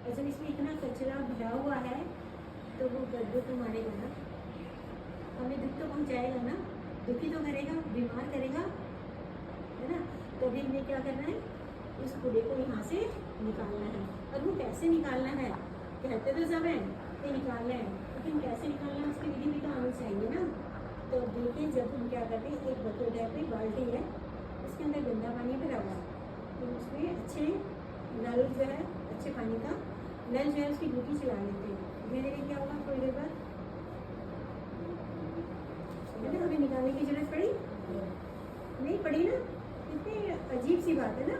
और जब इसमें इतना कचरा भरा हुआ है तो वो गड्ढे तो मारेगा ना, हमें दुख तो पहुंचाएगा ना, दुखी तो करेगा, बीमार करेगा, है ना। तो अभी हमें क्या करना है, उस कूड़े को यहाँ से निकालना है। और वो कैसे निकालना है, कहते तो सब है कि निकालना है, लेकिन कैसे निकालना है उसकी विधि भी तो आनी चाहिए ना। तो देखिए, जब हम क्या करते हैं, एक बकेट है, कोई बाल्टी है, उसके अंदर गंदा पानी भरा हुआ है, तो उसमें अच्छे नल जो है, अच्छे पानी का नल जो है उसकी ड्यूटी चला लेते हैं। धीरे धीरे क्या होगा, थोड़ी देर बाद हमें निकालने की जरूरत पड़ी नहीं पड़ी ना। कितनी अजीब सी बात है ना,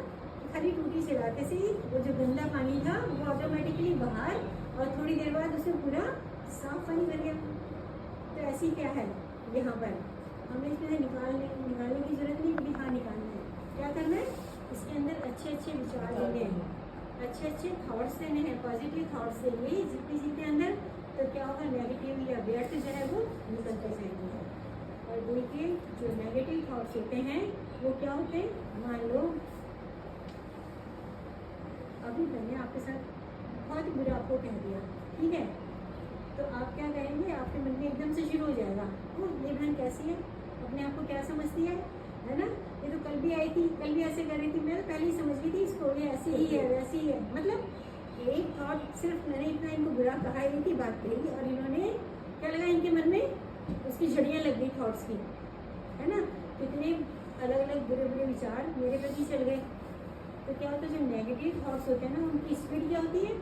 खाली टूटी चलाते से ही वो जो गंदा पानी था वो ऑटोमेटिकली बाहर, और थोड़ी देर बाद उसमें पूरा साफ पानी बन गया। तो ऐसी क्या है यहाँ पर, हमें इसमें निकालने की जरूरत नहीं, क्योंकि हाँ निकालना है। क्या करना है, इसके अंदर अच्छे अच्छे विचार देने हैं, अच्छे अच्छे थॉट्स देने हैं, पॉजिटिव थॉट्स देंगे जितने अंदर, तो क्या होगा, नेगेटिव या व्यर्थ जो है वो निकलते जाएंगे। और देखिए, जो नेगेटिव थॉट्स होते हैं वो क्या होते हैं, मान लो अभी मैंने आपके साथ बहुत बुरा आपको कह दिया, ठीक है, तो आप क्या कहेंगे, आपके मन में एकदम से शुरू हो जाएगा, ओ ये बहन कैसी है, अपने आप को क्या समझती है ना, ये तो कल भी आई थी, कल भी ऐसे कर रही थी, मैं तो पहले ही समझ गई थी इसको, ये ऐसी ही है, वैसी ही है। मतलब एक थॉट, सिर्फ मैंने इतना इनको बुरा कहा, एक ही बात कही, और इन्होंने क्या लगा, इनके मन में उसकी झड़ियाँ लग गई थॉट्स की, है ना। कितने अलग अलग बुरे बुरे विचार मेरे प्रति चल गए। तो क्या होता है, जो नेगेटिव थॉट्स होते हैं ना, उनकी स्पीड क्या होती है,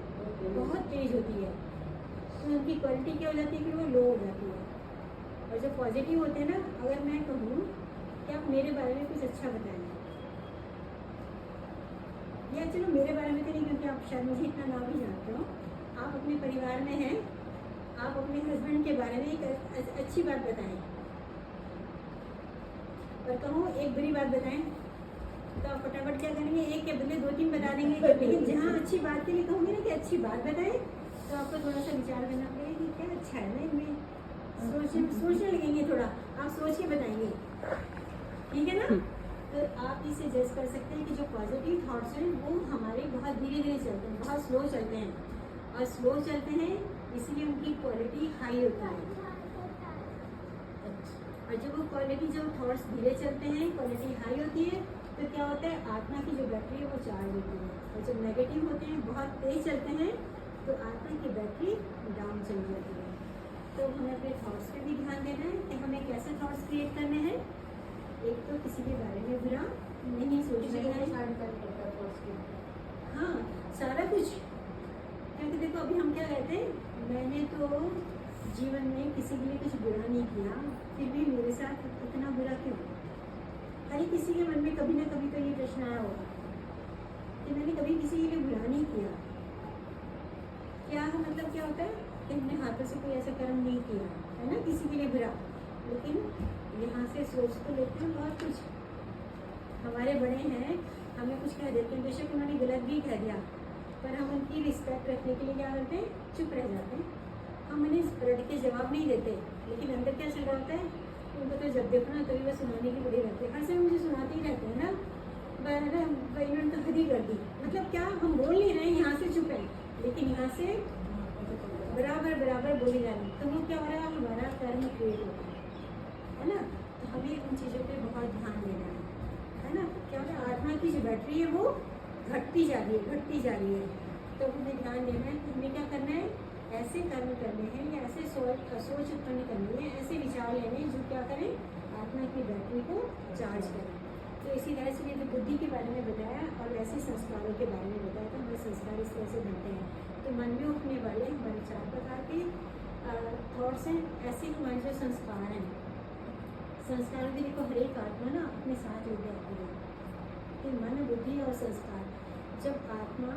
बहुत तेज होती है, तो उनकी क्वालिटी क्या हो जाती है, कि वो लो हो जाती है। और जो पॉजिटिव होते हैं ना, अगर मैं कहूँ कि आप मेरे बारे में कुछ अच्छा बताएं, या चलो मेरे बारे में तो नहीं, क्योंकि आप शायद मुझे इतना नाम ही जानते हो, आप अपने परिवार में हैं, आप अपने हस्बैंड के बारे में एक अच्छी बात बताएं, और कहूँ एक बुरी बात बताएं, तो आप फटाफट क्या करेंगे, एक के बदले 2-3 बता देंगे। लेकिन जहाँ अच्छी बात के लिए कहूँगी ना कि अच्छी बात बताएं, तो आपको थोड़ा सा विचार करना पड़ेगा कि क्या अच्छा है ना इनमें, सोचने लगेंगे, थोड़ा आप सोच के बताएंगे, ठीक है ना। तो आप इसे जज कर सकते हैं कि जो पॉजिटिव थॉट्स हैं वो हमारे बहुत धीरे धीरे चलते हैं, बहुत स्लो चलते हैं, और स्लो चलते हैं इसलिए उनकी क्वालिटी हाई होती है। और जब वो क्वालिटी, जब थॉट्स धीरे चलते हैं, क्वालिटी हाई होती है, तो क्या होता है, आत्मा की जो बैटरी है वो चार्ज होती है। और जब नेगेटिव होते हैं, बहुत तेज चलते हैं, तो आत्मा की बैटरी डाउन चली जाती है। तो हमें अपने थॉट्स पे भी ध्यान देना है कि हमें कैसे थॉट्स क्रिएट करने हैं। एक तो किसी के बारे में बुरा नहीं सोचना है, हाँ सारा कुछ, क्योंकि देखो अभी हम क्या कहते हैं, मैंने तो जीवन में किसी के लिए कुछ बुरा नहीं किया, फिर भी मेरे साथ इतना बुरा क्यों। हर किसी के मन में कभी ना कभी तो ये प्रश्न आया होगा कि मैंने कभी किसी के लिए बुरा नहीं किया। क्या है मतलब, क्या होता है कि हमने हाथों से कोई ऐसा कर्म नहीं किया है ना किसी के लिए बुरा, लेकिन यहाँ से सोच तो लेते हैं बहुत कुछ, हमारे बड़े हैं, हमें कुछ कह देते हैं, बेशक उन्होंने गलत भी कह दिया, पर हम उनकी रिस्पेक्ट रखने के लिए क्या करते हैं, चुप रह जाते हैं, हम उन्हें रट के जवाब नहीं देते। लेकिन अंदर क्या चल रहा होता है, उनको तो जब देखो ना तभी वह सुनाने की बड़ी रहती है, हर समय मुझे सुनाते ही रहते हैं ना, इन्होंने तो हद ही कर दी। मतलब क्या, हम बोल नहीं रहे, यहाँ से चुप है, लेकिन यहाँ से बराबर बोली जा रही, तो वो क्या हो रहा है, हमारा कर्म क्रिएट होता है ना। तो हमें उन चीज़ों पे बहुत ध्यान देना है ना। क्या होता है, आत्मा की जो बैटरी है वो घटती जा रही है, तो हमें ध्यान देना है कि हमें क्या करना है, ऐसे कर्म करने हैं या ऐसे सोच उत्पन्न करनी है, ऐसे विचार लेने हैं जो क्या करें, आत्मा की बैटरी को चार्ज करें। तो इसी तरह से मैंने बुद्धि के बारे में बताया और वैसे संस्कारों के बारे में बताया, तो हमारे संस्कार इस तरह से बनते हैं। तो मन में उठने वाले हमारे 4 प्रकार के थॉट्स हैं, ऐसे हमारे जो संस्कार हैं, संस्कार भी देखो हर एक आत्मा ना अपने साथ लेके आती है कि मन, बुद्धि और संस्कार। जब आत्मा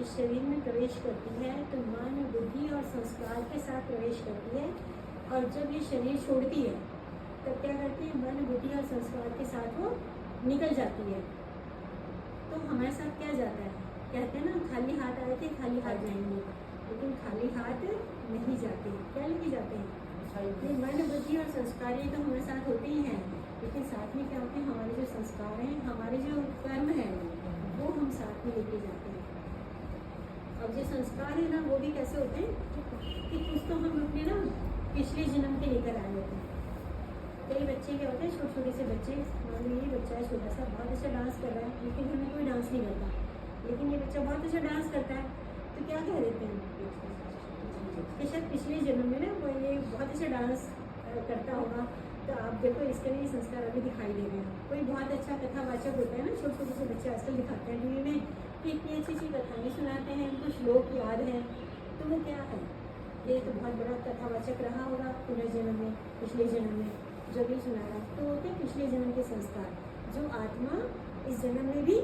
इस शरीर में प्रवेश करती है तो मन, बुद्धि और संस्कार के साथ प्रवेश करती है, और जब ये शरीर छोड़ती है तब क्या करती है, मन, बुद्धि और संस्कार के साथ वो निकल जाती है। तो हमारे साथ क्या जाता है, कहते हैं ना खाली हाथ आए थे खाली हाथ जाएंगे, लेकिन खाली हाथ नहीं जाते, क्या लेके जाते हैं, ये मन, बुद्धि और संस्कार, ये तो हमारे साथ होते ही हैं, लेकिन साथ में क्या होते हैं, हमारे जो संस्कार हैं, हमारे जो कर्म है वो हम साथ में लेके जाते हैं। अब जो संस्कार है ना वो भी कैसे होते हैं कि कुछ तो हम अपने ना पिछले जन्म के लेकर आए होते हैं। कई बच्चे क्या होते हैं, छोटे छोटे से बच्चे, मान लीजिए बच्चा है छोटा सा, बहुत अच्छा डांस कर रहा है, लेकिन घर में कोई डांस नहीं करता, लेकिन ये बच्चा बहुत अच्छा डांस करता है, तो क्या कह देते हैं कि शायद पिछले जन्म में ना वो ये बहुत अच्छा डांस करता होगा, तो आप देखो इसके लिए संस्कार अभी दिखाई दे रहे हैं। कोई बहुत अच्छा कथावाचक होता है ना, छोटे छोटे से बच्चे आजकल दिखाते हैं टीवी में कि इतनी अच्छी अच्छी कथाएँ सुनाते हैं, उनको श्लोक याद है, तो वो क्या है, ये तो बहुत बड़ा कथावाचक रहा होगा पुनर्जन्म में, पिछले जन्म में जो भी सुना रहा है, तो होते हैं पिछले जन्म के संस्कार जो आत्मा इस जन्म में भी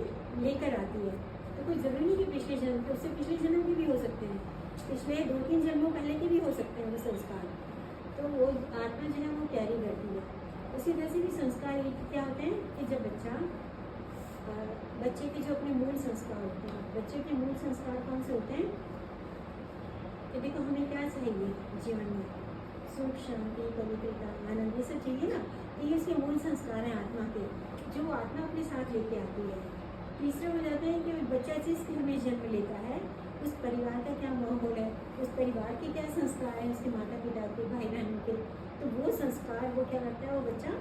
लेकर आती है। तो कोई जरूरी नहीं कि पिछले जन्म के, उससे पिछले जन्म के भी हो सकते हैं, पिछले 2-3 जन्मों पहले के भी हो सकते हैं वो संस्कार, तो वो आत्मा जो है वो कैरी करती है। उसी तरह से भी संस्कार ये क्या होते हैं कि जब बच्चे के जो अपने मूल संस्कार होते हैं, बच्चे के मूल संस्कार कौन से होते हैं कि देखो हमें क्या चाहिए जीवन में, सुख, शांति, पवित्रता, आनंद, ये सब चाहिए ना, तो ये उसके मूल संस्कार हैं आत्मा के, जो आत्मा अपने साथ लेके आती है। तीसरा हो जाता है कि बच्चा जिस घर में जन्म लेता है उस परिवार का क्या माहौल है, उस परिवार के क्या संस्कार हैं, उसके माता पिता के, भाई बहनों के, तो वो संस्कार वो क्या करता है, वो बच्चा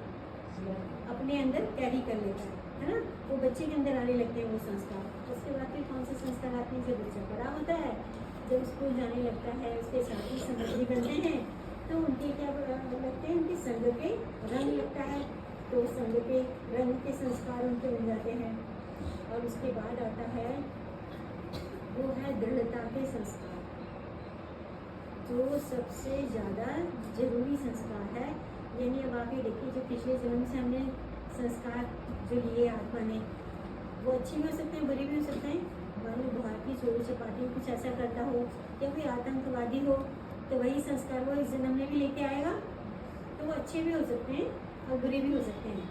अपने अंदर कैरी कर लेता है ना, वो बच्चे के अंदर आने लगते हैं वो संस्कार। उसके बाद फिर कौन से संस्कार आते हैं, जब बच्चा बड़ा होता है, जब स्कूल जाने लगता है, उसके साथी संबंधी बनते हैं, तो उनके क्या लगते हैं, उनके संग के रंग लगता है, तो संग के रंग के संस्कार उनके बन जाते हैं। और उसके बाद आता है वो है दृढ़ता के संस्कार, जो सबसे ज़्यादा जरूरी संस्कार है। यानी अब आप ये देखिए, जो पिछले जन्म से हमने संस्कार जो लिए आत्मा ने, वो अच्छे भी हो सकते हैं, बुरे भी हो सकते हैं। मान लो बाहर की चोरी चपाटी कुछ ऐसा करता हो, या कोई आतंकवादी हो, तो वही संस्कार वो इस जन्म में भी लेके आएगा, तो वो अच्छे भी हो सकते हैं और बुरे भी हो सकते हैं।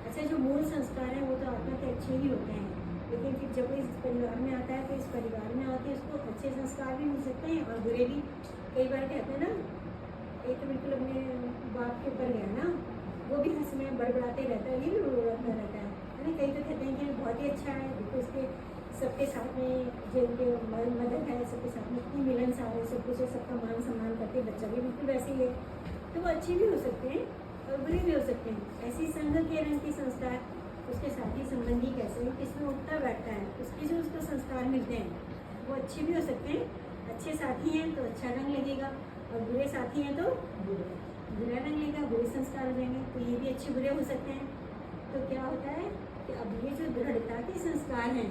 अच्छा, जो मूल संस्कार हैं वो तो आत्मा के अच्छे ही होते हैं, लेकिन फिर जब वो इस परिवार में आता है तो इस परिवार में आके उसको अच्छे संस्कार भी मिल सकते हैं और बुरे भी। कई बार कहते हैं ना, एक तो बिल्कुल अपने बाप के ऊपर गया ना, वो भी हंस में बड़बड़ाते रहता है, ये भी बड़बड़ाता रहता है ना। कई तो कहते हैं कि बहुत ही अच्छा है, देखो उसके सबके साथ में जो उनके मदद है, सबके साथ में इतनी मिलनसार है, सब कुछ है, सबका मान सम्मान करते, बच्चा भी बिल्कुल वैसे ही है। तो वो अच्छे भी हो सकते हैं और बुरे भी हो सकते हैं। ऐसी संघ के रंग के संस्कार, उसके साथी संबंधी कैसे हैं, किसमें उठता बैठता है, उसके जो उसको संस्कार मिलते हैं वो अच्छे भी हो सकते हैं। अच्छे साथी हैं तो अच्छा रंग लगेगा, और बुरे साथी हैं तो बुरा रंग लगेगा, बुरे संस्कार हो जाएंगे, तो ये भी अच्छे बुरे हो सकते हैं। तो क्या होता है कि अब ये जो दृढ़ता के संस्कार हैं,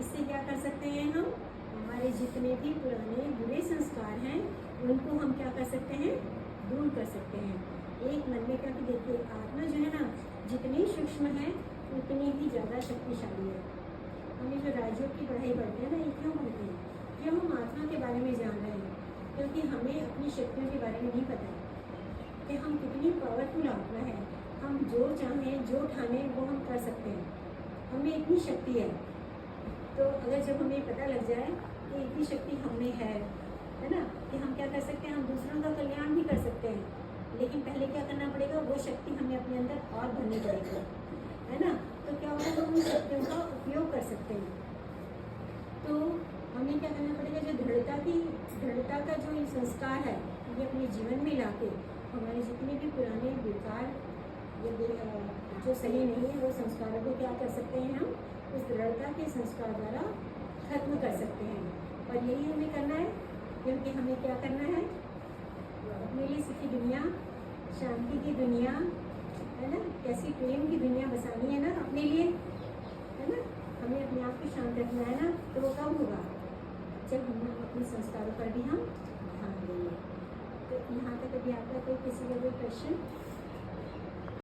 इससे क्या कर सकते हैं हम, हमारे जितने भी पुराने बुरे संस्कार हैं उनको हम क्या कर सकते हैं, दूर कर सकते हैं। एक मन में क्या कि देखिए, आत्मा जो है ना, जितनी सूक्ष्म है उतनी ही ज़्यादा शक्तिशाली है। हमें जो राजयोग की पढ़ाई पढ़ते हैं ना, ये क्यों पढ़ते हैं, क्यों हम आत्मा के बारे में जान रहे हैं, क्योंकि हमें अपनी शक्तियों के बारे में नहीं पता है कि हम कितनी पावरफुल आत्मा है। हम जो चाहें, जो ठाने वो हम कर सकते हैं, हमें इतनी शक्ति है। तो अगर जब हमें पता लग जाए कि इतनी शक्ति हमें है ना, कि हम क्या कर सकते हैं, हम दूसरों का कल्याण भी कर सकते हैं, लेकिन पहले क्या करना पड़ेगा, वो शक्ति हमें अपने अंदर और भरनी पड़ेगी, है ना। तो क्या होगा, हम उन शक्तियों का उपयोग कर सकते हैं। तो हमें क्या करना पड़ेगा, जो दृढ़ता का जो ये संस्कार है, ये अपने जीवन में लाके हमारे जितने भी पुराने विकार जो सही नहीं है, वो संस्कारों को क्या कर सकते हैं, हम उस दृढ़ता के संस्कार द्वारा खत्म कर सकते हैं। और यही हमें करना है, क्योंकि हमें क्या करना है, अपने लिए सुखी दुनिया, शांति की दुनिया, है ना, कैसी प्रेम की दुनिया बसानी है ना अपने लिए, है ना। हमें अपने आप को शांत रखना है ना, तो वो कब होगा, जब हम अपने संस्कारों पर भी हम ध्यान देंगे। तो यहाँ तक अभी आपका कोई किसी का कोई क्वेश्चन?